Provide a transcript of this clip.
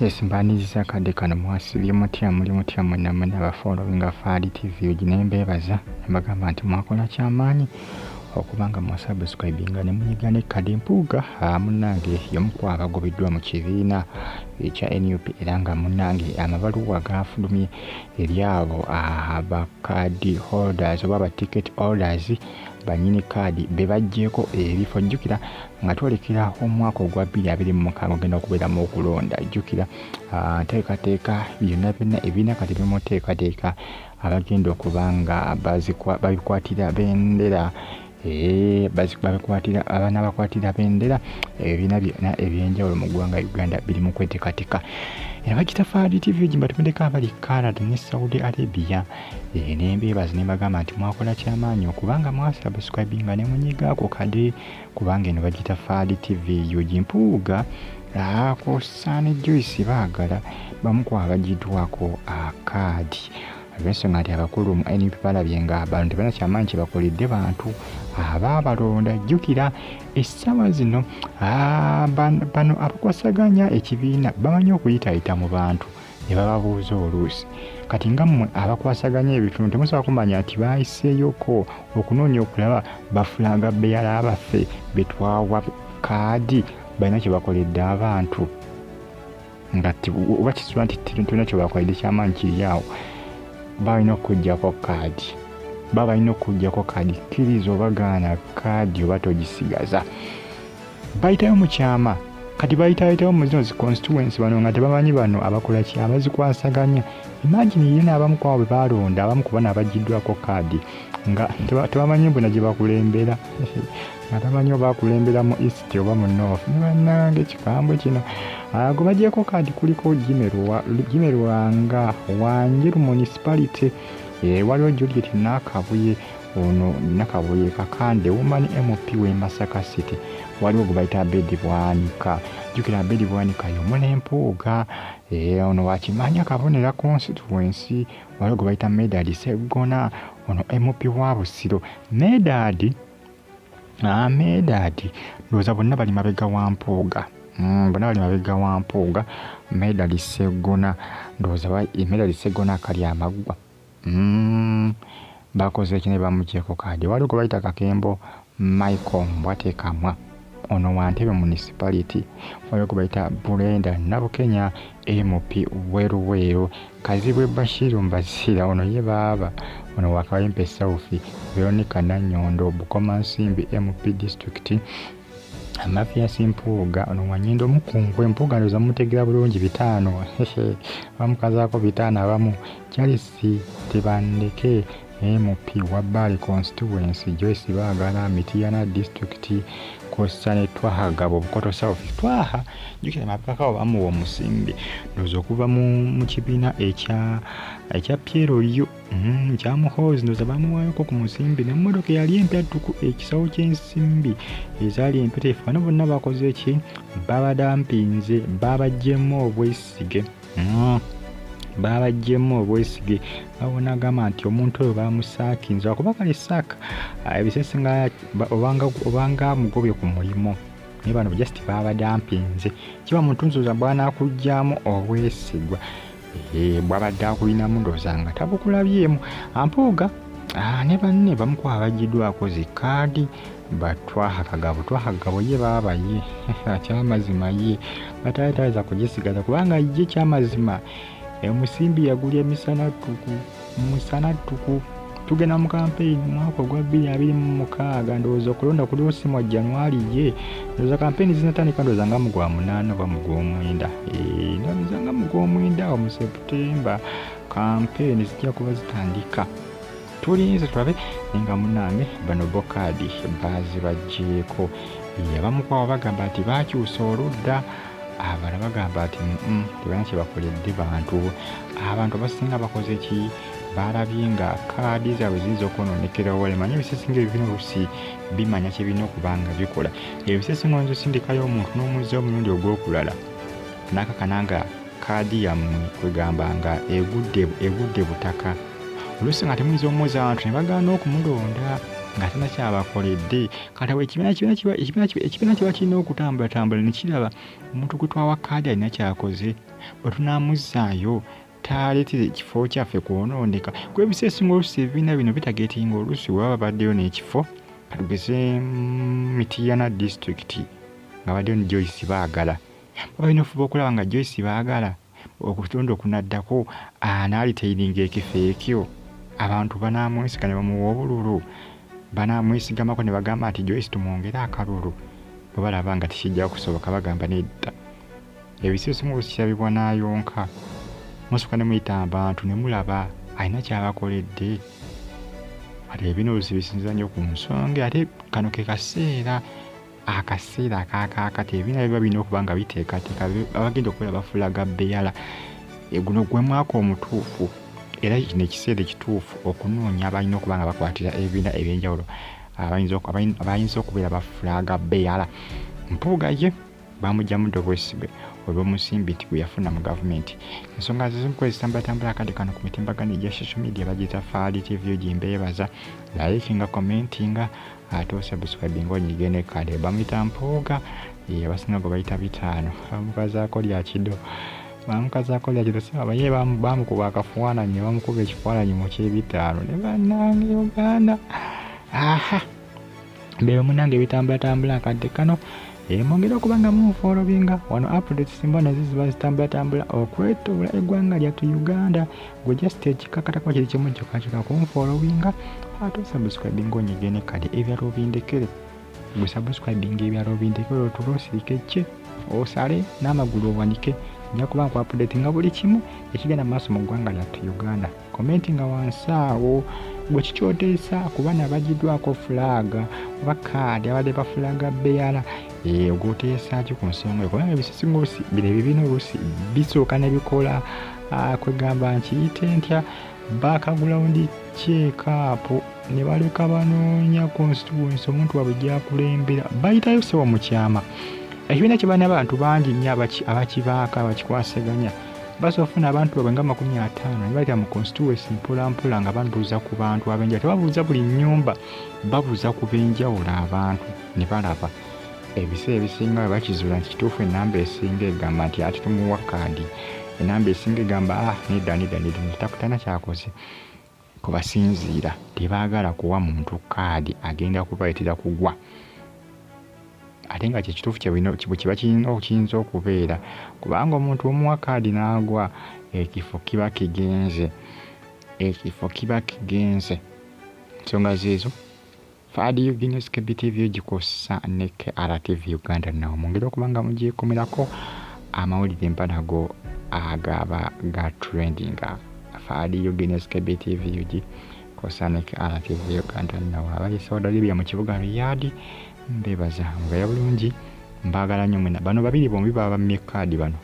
Mbaniriza kadde kano mwasibye mutya muli mutya mwenna mwenna abafollowinga Faadi TV ogine mbeebaza mbagamba nti mwakola kyamaanyi okuba nga mwasubscribinga ne munyiga ne kadde Mpuuga munnange y'omu ku abagobeddwa mu kibiina ekya NUP era nga munnange amabaluwa gafulumye eri abo abakaadi holders oba ticket holders banyini kaadi be bajjeeko ebifo. Jjukira nga twolekera omwaka ogwa 2026 ogenda okubeeramu okulonda. Jjukira nteekateeka byonna byonna ebiina kati bimuteekateeka abagenda okuba nga babikwatira bendera babikwatira abaana bakwatira bendera ebibiina byonna ebyenjawulo mu ggwanga Uganda biri mu kweteekateeka. Era bakita Faadi TV gimba tumendeka abali Canada ne Saudi Arabia nembeebaza ne bagamba nti mwakola kyamaanyi okubanga mwasubscribinga ne munyigaako kade kubanga eno bagita Faadi TV yogi Mpuuga ko ne Joyce baagala bamu ku abagiddwako akaadi olw'ensonga nti abakulu mu NUP balabye nga abantu tebalina kyamaanyi kye bakoledde bantu abaabalonda. Jjukira essaawa zino bano abakwasaganya ekibiina bamanyi okuyitayita mu bantu ne bababuuza oluusi kati nga mmwe abakwasaganya ebitundu temusobola kumanya nti baayiseeyoko okunoonya okulaba bafulaga beyala abaffe be twawa kaadi balina kye bakoledde abantu nga oba kisula nti tulina kye bakoledde kyamaanyi kiri awo balina okujjako kaadi balina okujjako kaadi kkiriza oba gaana kaadi oba togisigaza bayitayo mu kyama kati bayitayo mu zino zi constituency bano nga tebamanyi bano abakola ki abazikwasaganya. Imagine ye n'abamu ku abo be balonda abamu ku bano abagiddwako kaadi nga tebamanyi mbona gye bakulembera nga tamanyi oba bakulembera mu east oba mu north nibannange ekikambwe kino gwe bagyeko kaadi kuliko Gimerwanga Wanjiru municipality waliwo Juliet Nakabuye ono Nakabuye Kakande Woman MP we Masaka City waliwo gwe bayita Bedi Bwanika. Jjukira Bedi Bwanika y'omuna Mpuuga ono wakimanya kabonera constituency waliwo gwe bayita Medadi Seggona ono MP wa Busiro Medadi ndowooza bonna bali mabega wa Mpuuga bonna bali mabega wa Mpuuga. Medadi Seggona ndowooza Medadi Seggona akali amaggwa bakoze ekine bamugyeko kaadi. Waliwo gwe bayita Kakembo Michael Mbwatekamwa ono wa Ntebe municipality. Waliwo gwe bayita Bulenda Nabukenya MP Weruweru. Kazibwe Bashiru Mbasira ono ye baaba ono wa Kawempe South. Veronica Nanyondo Bukoma Nsimbi MP District. Amafias Mpuuga ono Wanyindo Mukungwe Mpuuga ndoza mutegera bulungi 5 bamukazaako 5 abamu. Charles Tebandeke MP wa Bali constituency Joyce baagala Mityana District Kosane Twahagabo Bukoto South Twaha. Jjukira mapaka obamu omusimbi ndoza okuva mu kibiina ekya Piero Lyo kya Muhoozi ndoza bamuwaayoko ku musimbi n'emmotoka yali empyattuku ekisawo ky'ensimbi ezaali empeteefu. Bano bonna bakoze eki babadampinze babaggyemu obwesige babona agamba nti omuntu oyo bamusaakinze okuba kale saaka ebisese nga obanga mugobye ku mulimu naye bano just babadampinze kiba muntu nsoza bwanaakuggyaamu obwesigwa bwabadde akulinamu ndowooza nga tabukulabyemu. Mpuuga ne banne bamu ku abagiddwako zi kaadi Twahagabo ye baabaye kyamazima ye batayitaza kugisigaza kubanga ye kyamazima omusimbi yagulya musana tuku tugenda mu campaign mwaka ogwa 2026 ndowooza okulonda kuli osi mu January ye ndowooza campaign zinatandika ndowooza nga mu gwa 8 oba mu gwa 9 ndowooza nga mu gwa 9 mu September campaign zijja kuba zitandika. Tulinze tulabe nga munnange bano bokaadi bazibaggyeko abamu ku abo bagamba nti bakyusa oludda abala bagamba nti tebalina kye bakoledde bantu. Abantu abasinga bakoze ki balabye nga kaadi zaabwe ziyinza okwonoonekerawo. Lemanya ebisesinga ebibina oluusi bimanya kye birina okuba nga bikola. Ebisesinga oyinza osindikayo omuntu n'omuzza omulundi ogw'okulala n'akakana nga kaadi yammwe kwegamba nga egudde butaka. Oluusi nga temuyinza omwoza abantu ne bagaana okumulonda nga tena kyabakoledde. Kati awo ekibiina kiba kirina okutambula ne kiraba omuntu gwe twawa kaadi alina kyakoze bwe tunaamuzaayo taaleetera ekifo kyaffe kwonooneka. Kuba ebiseera ebisinga oluusi ebibiina bino bitageetinga oluusi bwe babaddeyo n'ekifo katugeze Mityana district nga baddeyo ne Joyce Baagala. Balina okufuba okulaba nga Joyce Baagala okutonda okunaddako anaalitairinga ekifo ekyo abantu banaamwesiga ne bamuwa obululu, banaamwesigamako ne bagamba nti Joyce tumwongere akalulu. Bwe balaba nga tekijja kusoboka bagamba nedda. Ebiseera ebisinga oluusi kirabibwa n'ayonka. Musooka ne muyita abantu ne mulaba alina ky'abakoledde. Ate ebino oluusi bisinziira nnyo ku nsonga ate kano ke kaseera akaakati ebiina biba birina okuba nga biteekateeka abagenda okubeera bafulaga beyala. Guno gwe mwaka omutuufu era kino ekiseera ekituufu okunoonya abalina okuba nga bakwatira ebibiina ebyenjawulo abayinza okubeera bafulaga beyala. Mpuuga ye bamugyamu Obwesigwe olw'omusimbi gwe yafuna mu gavumenti. Ensonga z'enkozesa mbatambula akadde kano ku mitimbagano egya social media bagiyita Faali TV gimbeebaza likinga commentinga ate osubscribinga onyige ne kale bamuyita Mpuuga abasinga gwe bayita bitaano bamukazaako lya kido abaye bamukuba akafaananyi bamukuba ekifaananyi mu kyebitaano ne bannange Uganda mbeera munange ebitambula akadde kano mwongera okuba nga munfolowinga wano updates mbona ziziba zitambula okwetola eggwanga lyattu Uganda. Gwe just ekikakatako kiri kimu kyokka kunfolowinga ate osubscribinga onyige ne kale ebyalo bindekere. Gwe subscribinga ebyalo bindekere otulosirike kye osale n'amagulu owanike. Nja kuba nku update nga buli kimu ekigenda maaso mu ggwanga lyattu Uganda. Commentinga wansi awo gwe kikyoteesa kuba nabagiddwako fulaga oba kaadi abadde bafulaga beyala ogwoteesa ki ku nsonga kubanga ebisinga oluusi bino ebibiina oluusi bisooka ne bikola kwegamba nkiyite ntya background check-up ne baleka banoonya constituency omuntu waabwe gyakulembera bayitayo sewa mu kyama. Ekibiina kye balina abantu bangi nnyo abakibaaka abakikwasaganya basobola okufuna abantu baabwe nga 50 ne bayita mu constituency mpolampola nga babuuza ku bantu ab'enjawulo. Tebabuuza buli nnyumba, babuuza ku b'enjawulo abantu ne balaba. Ebiseera ebisinga bwe bakizuula nti kituufu ennamba esinga egamba nti ati tumuwa kaadi, ennamba esinga egamba nedda takutana kyakoze. Kubasinziira tebaagala kuwa muntu kaadi agenda kubayitira kugwa. Ate nga kyekituufu kiba kiyinza okubeera kubanga omuntu omuwa kaadi n'agwa ekifo kiba kigenze. Ensonga zeezo Faadi Guinness KBTV gikosa ne KRTV Uganda nawo mwongera okuba nga mugyekomerako amawulire empanago agaba ga trendinga. Faadi Guinness KBTV gikosa ne KRTV Uganda nawo abali Saudi Arabia mu kibuga Riyadh mbebaza mbeera bulungi mbaagala nnyo mwena bano babiri bombi baba mmye kaadi bano